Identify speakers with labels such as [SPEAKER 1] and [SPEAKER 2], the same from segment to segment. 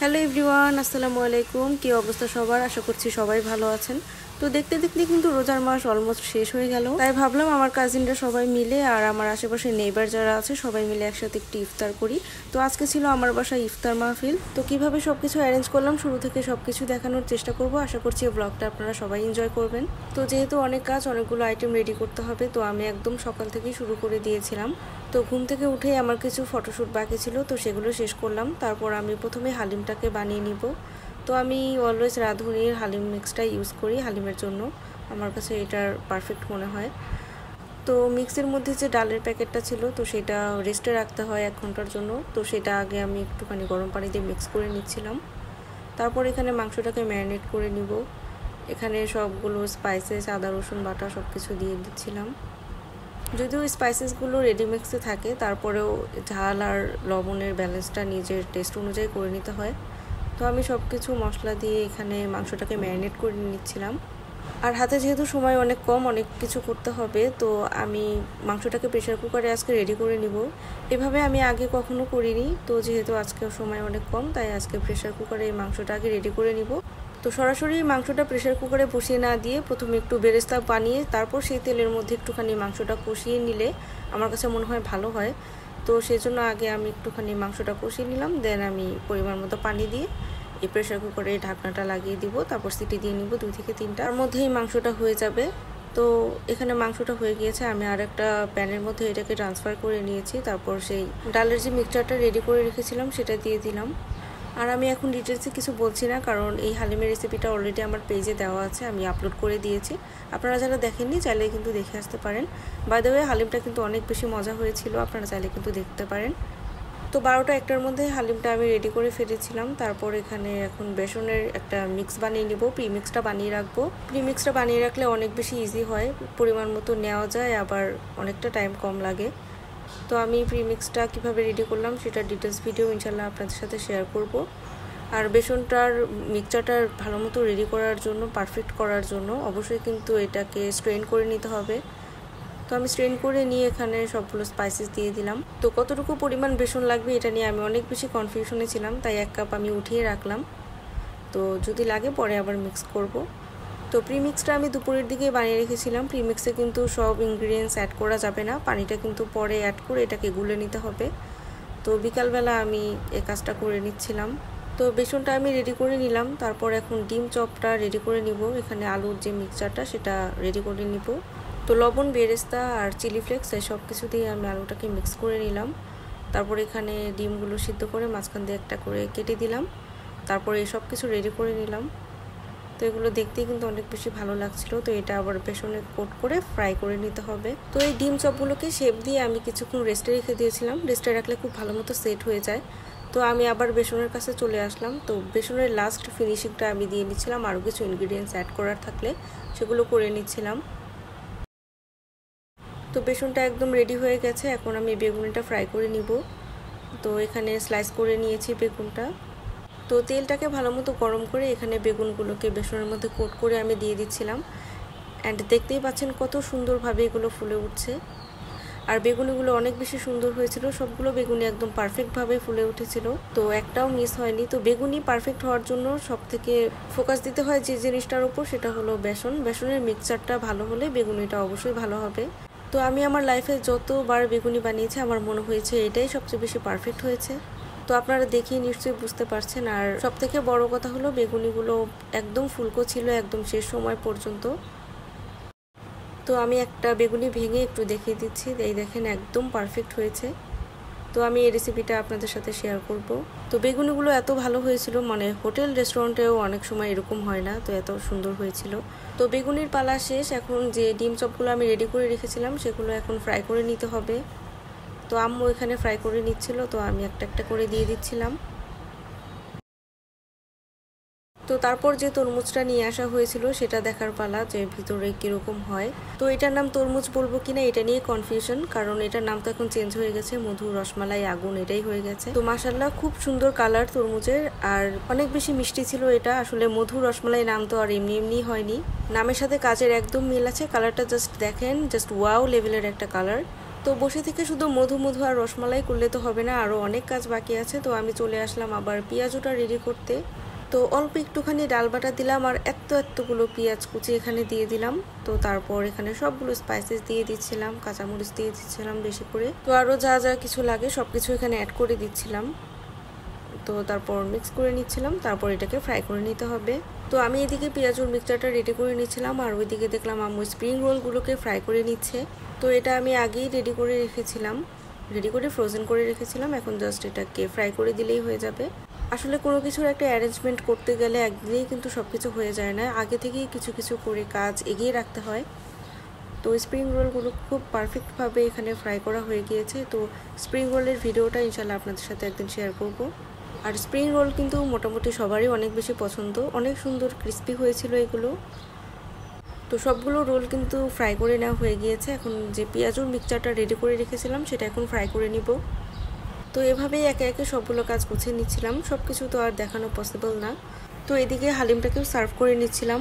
[SPEAKER 1] Hello everyone, আসসালামু আলাইকুম। কি অবস্থা সবার? আশা করছি সবাই ভালো আছেন। তো দেখতে দেখতে কিন্তু রোজার মাস অলমোস্ট শেষ হয়ে গেল, তাই ভাবলাম আমার কাজিনরা সবাই মিলে আর আমার আশেপাশে নেইবার যারা আছে সবাই মিলে একসাথে একটু ইফতার করি। তো আজকে ছিল আমার বাসায় ইফতার মাহফিল। তো কিভাবে সবকিছু অ্যারেঞ্জ করলাম শুরু থেকে সবকিছু দেখানোর চেষ্টা করব। আশা করছি এই ব্লগটা আপনারা সবাই এনজয় করবেন। তো যেহেতু অনেক কাজ, অনেকগুলো আইটেম রেডি করতে হবে, তো আমি একদম সকাল থেকেই শুরু করে দিয়েছিলাম। তো ঘুম থেকে উঠে আমার কিছু ফটোশ্যুট বাকি ছিল, তো সেগুলো শেষ করলাম। তারপর আমি প্রথমে হালিমটাকে বানিয়ে নিব। তো আমি অলওয়েজ রাঁধুনির হালিম মিক্সটা ইউজ করি হালিমের জন্য, আমার কাছে এটার পারফেক্ট মনে হয়। তো মিক্সের মধ্যে যে ডালের প্যাকেটটা ছিল, তো সেটা রেস্টে রাখতে হয় 1 ঘন্টার জন্য। তো সেটা আগে আমি একটুখানি গরম পানি দিয়ে মিক্স করে নিচ্ছিলাম। তারপর এখানে মাংসটাকে ম্যারিনেট করে নিব। এখানে সবগুলো স্পাইসেস, আদা রসুন বাটা সব কিছু দিয়ে দিচ্ছিলাম। যদিও স্পাইসেসগুলো রেডিমিক্সে থাকে, তারপরেও ঝাল আর লবণের ব্যালেন্সটা নিজের টেস্ট অনুযায়ী করে নিতে হয়। তো আমি সব কিছু মশলা দিয়ে এখানে মাংসটাকে ম্যারিনেট করে নিচ্ছিলাম। আর হাতে যেহেতু সময় অনেক কম, অনেক কিছু করতে হবে, তো আমি মাংসটাকে প্রেশার কুকারে আজকে রেডি করে নিব। এভাবে আমি আগে কখনো করিনি, তো যেহেতু আজকে সময় অনেক কম, তাই আজকে প্রেশার কুকারে এই মাংসটা আগে রেডি করে নিব। তো সরাসরি মাংসটা প্রেশার কুকারে বসিয়ে না দিয়ে প্রথমে একটু বেরেস্তা বানিয়ে তারপর সেই তেলের মধ্যে একটুখানি মাংসটা কষিয়ে নিলে আমার কাছে মনে হয় ভালো হয়। তো সেই জন্য আগে আমি একটুখানি মাংসটা কষিয়ে নিলাম, দেন আমি পরিমাণ মতো পানি দিয়ে এই প্রেশার কুকারে ঢাকনাটা লাগিয়ে দিব। তারপর সিটি দিয়ে নিব 2 থেকে 3টার মধ্যেই মাংসটা হয়ে যাবে। তো এখানে মাংসটা হয়ে গিয়েছে, আমি আর একটা প্যানের মধ্যে এটাকে ট্রান্সফার করে নিয়েছি। তারপর সেই ডালের যে মিক্সচারটা রেডি করে রেখেছিলাম সেটা দিয়ে দিলাম। আর আমি এখন ডিটেলসে কিছু বলছি না, কারণ এই হালিমের রেসিপিটা অলরেডি আমার পেজে দেওয়া আছে, আমি আপলোড করে দিয়েছি। আপনারা যারা দেখেননি চাইলে কিন্তু দেখে আসতে পারেন। বাই দ্য ওয়ে, হালিমটা কিন্তু অনেক বেশি মজা হয়েছিল, আপনারা চাইলে কিন্তু দেখতে পারেন। তো 12টা 1টার মধ্যে হালিমটা আমি রেডি করে ফেলেছিলাম। তারপর এখানে এখন বেসনের একটা মিক্স বানিয়ে নিব, প্রিমিক্সটা বানিয়ে রাখবো। প্রিমিক্সটা বানিয়ে রাখলে অনেক বেশি ইজি হয়, পরিমাণ মতো নেওয়া যায়, আবার অনেকটা টাইম কম লাগে। তো আমি প্রিমিক্সটা কীভাবে রেডি করলাম সেটার ডিটেলস ভিডিও ইনশাল্লাহ আপনাদের সাথে শেয়ার করব। আর বেসনটার মিক্সচারটার ভালো মতো রেডি করার জন্য, পারফেক্ট করার জন্য অবশ্যই কিন্তু এটাকে স্ট্রেন করে নিতে হবে। তো আমি স্ট্রেন করে নিয়ে এখানে সবগুলো স্পাইসেস দিয়ে দিলাম। তো কতটুকু পরিমাণ বেসন লাগবে এটা নিয়ে আমি অনেক বেশি কনফিউশনে ছিলাম, তাই 1 কাপ আমি উঠিয়ে রাখলাম। তো যদি লাগে পরে আবার মিক্স করব। তো প্রিমিক্সটা আমি দুপুরের দিকে বানিয়ে রেখেছিলাম। প্রিমিক্সে কিন্তু সব ইনগ্রিডিয়েন্টস অ্যাড করা যাবে না, পানিটা কিন্তু পরে অ্যাড করে এটাকে গুলে নিতে হবে। তো বিকালবেলা আমি এই কাজটা করে নিচ্ছিলাম। তো বেসনটা আমি রেডি করে নিলাম। তারপর এখন ডিম চপটা রেডি করে নিব। এখানে আলুর যে মিক্সচারটা সেটা রেডি করে নিব। তো লবণ, বেরেস্তা আর চিলি ফ্লেক্স এই সব কিছু দিয়ে আমি আলুটাকে মিক্স করে নিলাম। তারপর এখানে ডিমগুলো সিদ্ধ করে মাঝখান দিয়ে একটা করে কেটে দিলাম। তারপর এই সব কিছু রেডি করে নিলাম। তো এগুলো দেখতেই কিন্তু অনেক বেশি ভালো লাগছিল। তো এটা আবার বেসনে কোট করে ফ্রাই করে নিতে হবে। তো এই ডিম চপগুলোকে শেপ দিয়ে আমি কিছুক্ষণ রেস্টে রেখে দিয়েছিলাম, রেস্টে রাখলে খুব ভালো মতো সেট হয়ে যায়। তো আমি আবার বেসনের কাছে চলে আসলাম। তো বেসনের লাস্ট ফিনিশিংটা আমি দিয়ে নিচ্ছিলাম, আরও কিছু ইনগ্রিডিয়েন্টস অ্যাড করার থাকলে সেগুলো করে নিচ্ছিলাম। তো বেসনটা একদম রেডি হয়ে গেছে, এখন আমি বেগুনিটা ফ্রাই করে নিব। তো এখানে স্লাইস করে নিয়েছি বেগুনটা। তো তেলটাকে ভালো মতো গরম করে এখানে বেগুনগুলোকে বেসনের মধ্যে কোট করে আমি দিয়ে দিচ্ছিলাম। অ্যান্ড দেখতেই পাচ্ছেন কত সুন্দরভাবে এগুলো ফুলে উঠছে। আর বেগুনিগুলো অনেক বেশি সুন্দর হয়েছিল, সবগুলো বেগুনি একদম পারফেক্টভাবে ফুলে উঠেছিল, তো একটাও মিস হয়নি। তো বেগুনি পারফেক্ট হওয়ার জন্য সব থেকে ফোকাস দিতে হয় যে জিনিসটার উপর, সেটা হলো বেসন। বেসনের মিক্সচারটা ভালো হলে বেগুনিটা অবশ্যই ভালো হবে। তো আমি আমার লাইফে যতবার বেগুনি বানিয়েছি আমার মনে হয়েছে এটাই সবচেয়ে বেশি পারফেক্ট হয়েছে। তো আপনারা দেখেই নিশ্চয়ই বুঝতে পারছেন। আর সবথেকে বড় কথা হলো বেগুনিগুলো একদম ফুলকো ছিল একদম শেষ সময় পর্যন্ত। তো আমি একটা বেগুনি ভেঙে একটু দেখিয়ে দিচ্ছি, এই দেখেন একদম পারফেক্ট হয়েছে। তো আমি এই রেসিপিটা আপনাদের সাথে শেয়ার করব। তো বেগুনিগুলো এত ভালো হয়েছিল, মানে হোটেল রেস্টুরেন্টেও অনেক সময় এরকম হয় না, তো এত সুন্দর হয়েছিল। তো বেগুনির পালা শেষ, এখন যে ডিম চপগুলো আমি রেডি করে রেখেছিলাম সেগুলো এখন ফ্রাই করে নিতে হবে। তো আম্মু এখানে ফ্রাই করে নিচ্ছিল, তো আমি একটা একটা করে দিয়ে দিচ্ছিলাম। তো তারপর যে তরমুজটা নিয়ে আসা হয়েছিল সেটা দেখার পালা, যে ভিতরে কিরকম হয়। তো এটার নাম তরমুজ বলবো কিনা এটা নিয়ে কনফিউশন, কারণ এটার নাম তো এখন চেঞ্জ হয়ে গেছে, মধু, রসমালাই, আগুন এটাই হয়ে গেছে। তো মাশাআল্লাহ খুব সুন্দর কালার তরমুজের, আর অনেক বেশি মিষ্টি ছিল এটা। আসলে মধু রসমালাই নাম তো আর এমনি এমনি হয়নি, নামের সাথে কাজের একদম মিল আছে। কালারটা জাস্ট দেখেন, জাস্ট ওয়াও লেভেলের একটা কালার। তো তো বসে থেকে শুধু মধু মধু আর রসমালাই করলে তো হবে না, আরও অনেক কাজ বাকি আছে। তো আমি চলে আসলাম আবার পেঁয়াজুটা রেডি করতে। তো অল্প একটুখানি ডাল বাটা দিলাম আর এতগুলো পেঁয়াজ কুচি এখানে দিয়ে দিলাম। তো তারপর এখানে সবগুলো স্পাইসেস দিয়ে দিচ্ছিলাম, কাঁচামরিচ দিয়ে দিচ্ছিলাম বেশি করে। তো আরও যা যা কিছু লাগে সব কিছু এখানে অ্যাড করে দিচ্ছিলাম। তো তারপর মিক্স করে নিচ্ছিলাম, তারপর এটাকে ফ্রাই করে নিতে হবে। তো আমি এদিকে পেঁয়াজুর মিক্সচারটা রেডি করে নিচ্ছিলাম আর ওইদিকে দেখলাম আম্মু স্প্রিং রোলগুলোকে ফ্রাই করে নিচ্ছে। তো এটা আমি আগেই রেডি করে রেখেছিলাম, রেডি করে ফ্রোজেন করে রেখেছিলাম। এখন জাস্ট এটাকে ফ্রাই করে দিলেই হয়ে যাবে। আসলে কোনো কিছুর একটা অ্যারেঞ্জমেন্ট করতে গেলে একদিনেই কিন্তু সব কিছু হয়ে যায় না, আগে থেকেই কিছু কিছু করে কাজ এগিয়ে রাখতে হয়। তো স্প্রিং রোলগুলো খুব পারফেক্টভাবে এখানে ফ্রাই করা হয়ে গিয়েছে। তো স্প্রিং রোলের ভিডিওটা ইনশাল্লাহ আপনাদের সাথে একদিন শেয়ার করব। আর স্প্রিং রোল কিন্তু মোটামুটি সবারই অনেক বেশি পছন্দ, অনেক সুন্দর ক্রিস্পি হয়েছিল এগুলো। তো সবগুলো রোল কিন্তু ফ্রাই করে নেওয়া হয়ে গিয়েছে। এখন যে পেঁয়াজুর মিক্সচারটা রেডি করে রেখেছিলাম সেটা এখন ফ্রাই করে নিব। তো এভাবেই একে একে সবগুলো কাজ গুছিয়ে নিচ্ছিলাম, সব কিছু তো আর দেখানো পসিবল না। তো এদিকে হালিমটাকেও সার্ভ করে নিচ্ছিলাম,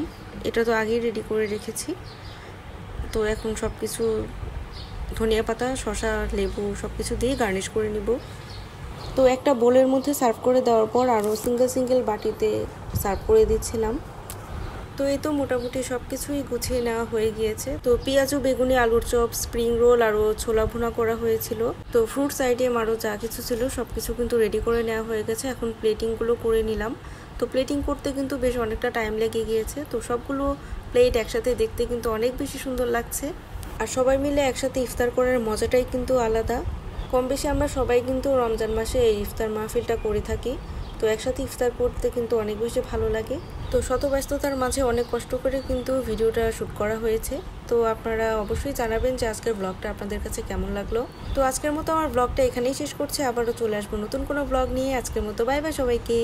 [SPEAKER 1] এটা তো আগেই রেডি করে রেখেছি। তো এখন সব কিছু ধনিয়া পাতা, শসা, লেবু সব কিছু দিয়ে গার্নিশ করে নিব। তো একটা বোলের মধ্যে সার্ভ করে দেওয়ার পর আরও সিঙ্গেল বাটিতে সার্ভ করে দিচ্ছিলাম। তো এই তো মোটামুটি সব কিছুই গুছিয়ে নেওয়া হয়ে গিয়েছে। তো পেঁয়াজু, বেগুনি, আলুর চপ, স্প্রিং রোল আরও ছোলা ভুনা করা হয়েছিল। তো ফ্রুটস আইটেম আরও যা কিছু ছিল সব কিছু কিন্তু রেডি করে নেওয়া হয়ে গেছে। এখন প্লেটিংগুলো করে নিলাম। তো প্লেটিং করতে কিন্তু বেশ অনেকটা টাইম লেগে গিয়েছে। তো সবগুলো প্লেট একসাথে দেখতে কিন্তু অনেক বেশি সুন্দর লাগছে। আর সবাই মিলে একসাথে ইফতার করার মজাটাই কিন্তু আলাদা। কম বেশি আমরা সবাই কিন্তু রমজান মাসে এই ইফতার মাহফিলটা করে থাকি। তো একসাথে ইফতার করতে কিন্তু অনেক বেশি ভালো লাগে। তো শত ব্যস্ততার মাঝে অনেক কষ্ট করে কিন্তু ভিডিওটা শ্যুট করা হয়েছে। তো আপনারা অবশ্যই জানাবেন যে আজকের ব্লগটা আপনাদের কাছে কেমন লাগলো। তো আজকের মতো আমার ব্লগটা এখানেই শেষ করছি, আবারও চলে আসবো নতুন কোনো ব্লগ নিয়ে। আজকের মতো বাই বাই সবাইকে।